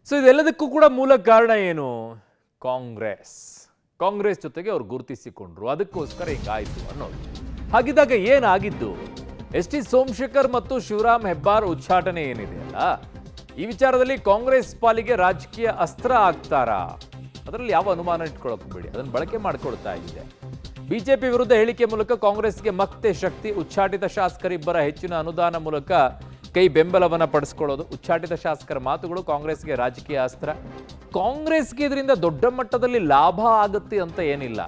So ಇದೆಲ್ಲದಕ್ಕೂ ಕೂಡ ಮೂಲ ಕಾರಣ ಏನು? ಕಾಂಗ್ರೆಸ್ ಜೊತೆಗೆ ಅವ್ರು ಗುರುತಿಸಿಕೊಂಡ್ರು, ಅದಕ್ಕೋಸ್ಕರ ಹಿಂಗಾಯ್ತು ಅನ್ನೋದು. ಹಾಗಿದ್ದಾಗ ಏನಾಗಿದ್ದು? ಎಸ್ ಟಿ ಸೋಮಶೇಖರ್ ಮತ್ತು ಶಿವರಾಮ್ ಹೆಬ್ಬಾರ್ ಉಚ್ಚಾಟನೆ ಏನಿದೆ ಅಲ್ಲ, ಈ ವಿಚಾರದಲ್ಲಿ ಕಾಂಗ್ರೆಸ್ ಪಾಲಿಗೆ ರಾಜಕೀಯ ಅಸ್ತ್ರ ಆಗ್ತಾರಾ? ಅದರಲ್ಲಿ ಯಾವ ಅನುಮಾನ ಇಟ್ಕೊಳ್ಳೋಕೆ ಬಿಡಿ, ಅದನ್ನು ಬಳಕೆ ಮಾಡ್ಕೊಳ್ತಾ ಇದೆ. ಬಿಜೆಪಿ ವಿರುದ್ಧ ಹೇಳಿಕೆ ಮೂಲಕ ಕಾಂಗ್ರೆಸ್ಗೆ ಮತ್ತೆ ಶಕ್ತಿ. ಉಚ್ಚಾಟಿತ ಶಾಸಕರಿಬ್ಬರ ಹೆಚ್ಚಿನ ಅನುದಾನ ಮೂಲಕ ಕೈ ಬೆಂಬಲವನ್ನ ಪಡಿಸ್ಕೊಳ್ಳೋದು. ಉಚ್ಚಾಟಿತ ಶಾಸಕರ ಮಾತುಗಳು ಕಾಂಗ್ರೆಸ್ಗೆ ರಾಜಕೀಯ ಅಸ್ತ್ರ. ಕಾಂಗ್ರೆಸ್ಗೆ ಇದರಿಂದ ದೊಡ್ಡ ಮಟ್ಟದಲ್ಲಿ ಲಾಭ ಆಗುತ್ತೆ ಅಂತ ಏನಿಲ್ಲ.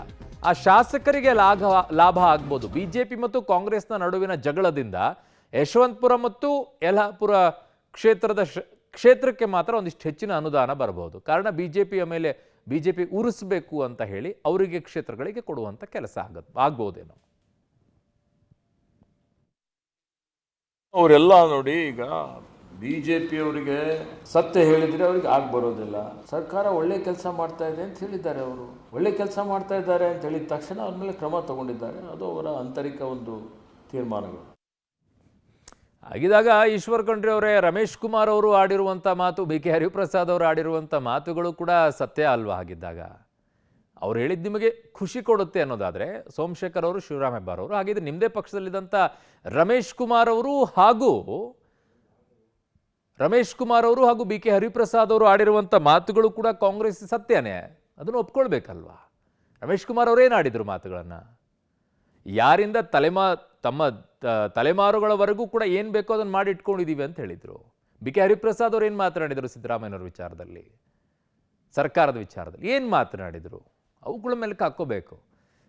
ಆ ಶಾಸಕರಿಗೆ ಲಾಭ ಆಗ್ಬೋದು. ಬಿಜೆಪಿ ಮತ್ತು ಕಾಂಗ್ರೆಸ್ನ ನಡುವಿನ ಜಗಳದಿಂದ ಯಶವಂತಪುರ ಮತ್ತು ಯಲ್ಹಾಪುರ ಕ್ಷೇತ್ರಕ್ಕೆ ಮಾತ್ರ ಒಂದಿಷ್ಟು ಹೆಚ್ಚಿನ ಅನುದಾನ ಬರಬಹುದು. ಕಾರಣ ಬಿಜೆಪಿಯ ಮೇಲೆ ಬಿಜೆಪಿ ಉರಿಸಬೇಕು ಅಂತ ಹೇಳಿ ಅವರಿಗೆ ಕ್ಷೇತ್ರಗಳಿಗೆ ಕೊಡುವಂತ ಕೆಲಸ ಆಗ್ಬಹುದೇನೋ. ಅವರೆಲ್ಲ ನೋಡಿ, ಈಗ ಬಿಜೆಪಿಯವರಿಗೆ ಸತ್ಯ ಹೇಳಿದರೆ ಅವ್ರಿಗೆ ಬರೋದಿಲ್ಲ. ಸರ್ಕಾರ ಒಳ್ಳೆ ಕೆಲಸ ಮಾಡ್ತಾ ಇದೆ ಅಂತ ಹೇಳಿದ್ದಾರೆ. ಅವರು ಒಳ್ಳೆ ಕೆಲಸ ಮಾಡ್ತಾ ಇದ್ದಾರೆ ಅಂತ ಹೇಳಿದ ತಕ್ಷಣ ಅವ್ರ ಮೇಲೆ ಕ್ರಮ ತಗೊಂಡಿದ್ದಾರೆ. ಅದು ಅವರ ಆಂತರಿಕ ಒಂದು ತೀರ್ಮಾನಗಳು. ಹಾಗಿದಾಗ ಈಶ್ವರ್ ಖಂಡ್ರೆ ಅವರೇ, ರಮೇಶ್ ಕುಮಾರ್ ಅವರು ಆಡಿರುವಂಥ ಮಾತು, ಬಿ ಕೆ ಹರಿಪ್ರಸಾದ್ ಅವರು ಆಡಿರುವಂಥ ಮಾತುಗಳು ಕೂಡ ಸತ್ಯ ಅಲ್ವಾ? ಹಾಗಿದ್ದಾಗ ಅವ್ರು ಹೇಳಿದ್ದು ನಿಮಗೆ ಖುಷಿ ಕೊಡುತ್ತೆ ಅನ್ನೋದಾದರೆ, ಸೋಮಶೇಖರ್ ಅವರು, ಶಿವರಾಮ್ ಹೆಬ್ಬಾರ್ ಅವರು, ಹಾಗಿದ್ರೆ ನಿಮ್ಮದೇ ಪಕ್ಷದಲ್ಲಿದ್ದಂಥ ರಮೇಶ್ ಕುಮಾರ್ ಅವರು ಹಾಗೂ ಬಿ ಕೆ ಹರಿಪ್ರಸಾದ್ ಅವರು ಆಡಿರುವಂಥ ಮಾತುಗಳು ಕೂಡ ಕಾಂಗ್ರೆಸ್ ಸತ್ಯನೇ, ಅದನ್ನು ಒಪ್ಕೊಳ್ಬೇಕಲ್ವಾ? ರಮೇಶ್ ಕುಮಾರ್ ಅವರೇನು ಆಡಿದ್ರು ಮಾತುಗಳನ್ನು? ಯಾರಿಂದ ತಮ್ಮ ತಲೆಮಾರುಗಳವರೆಗೂ ಕೂಡ ಏನು ಬೇಕೋ ಅದನ್ನು ಮಾಡಿ ಇಟ್ಕೊಂಡಿದ್ದೀವಿ ಅಂತ ಹೇಳಿದರು. ಬಿ ಕೆ ಹರಿಪ್ರಸಾದ್ ಅವರು ಏನು ಮಾತನಾಡಿದರು? ಸಿದ್ದರಾಮಯ್ಯನವ್ರ ವಿಚಾರದಲ್ಲಿ, ಸರ್ಕಾರದ ವಿಚಾರದಲ್ಲಿ ಏನು ಮಾತನಾಡಿದರು? ಅವುಗಳ ಮೇಲೆ ಹಾಕ್ಕೋಬೇಕು.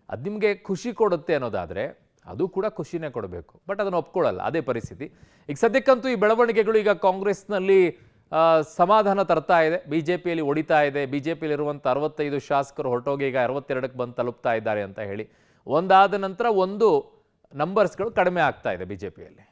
ಅದು ನಿಮಗೆ ಖುಷಿ ಕೊಡುತ್ತೆ ಅನ್ನೋದಾದರೆ ಅದು ಕೂಡ ಖುಷಿನೇ ಕೊಡಬೇಕು. ಬಟ್ ಅದನ್ನು ಒಪ್ಕೊಳ್ಳಲ್ಲ, ಅದೇ ಪರಿಸ್ಥಿತಿ. ಈಗ ಸದ್ಯಕ್ಕಂತೂ ಈ ಬೆಳವಣಿಗೆಗಳು ಈಗ ಕಾಂಗ್ರೆಸ್ನಲ್ಲಿ ಸಮಾಧಾನ ತರ್ತಾ ಇದೆ, ಬಿಜೆಪಿಯಲ್ಲಿ ಹೊಡಿತಾ ಇದೆ. ಬಿಜೆಪಿಯಲ್ಲಿರುವಂಥ 65 ಶಾಸಕರು ಹೊರಟೋಗಿ ಈಗ 62ಕ್ಕೆ ಬಂದು ತಲುಪ್ತಾ ಇದ್ದಾರೆ ಅಂತ ಹೇಳಿ ಒಂದಾದ ನಂತರ ಒಂದು ನಂಬರ್ಸ್ಗಳು ಕಡಿಮೆ ಆಗ್ತಾ ಇದೆ ಬಿಜೆಪಿಯಲ್ಲಿ.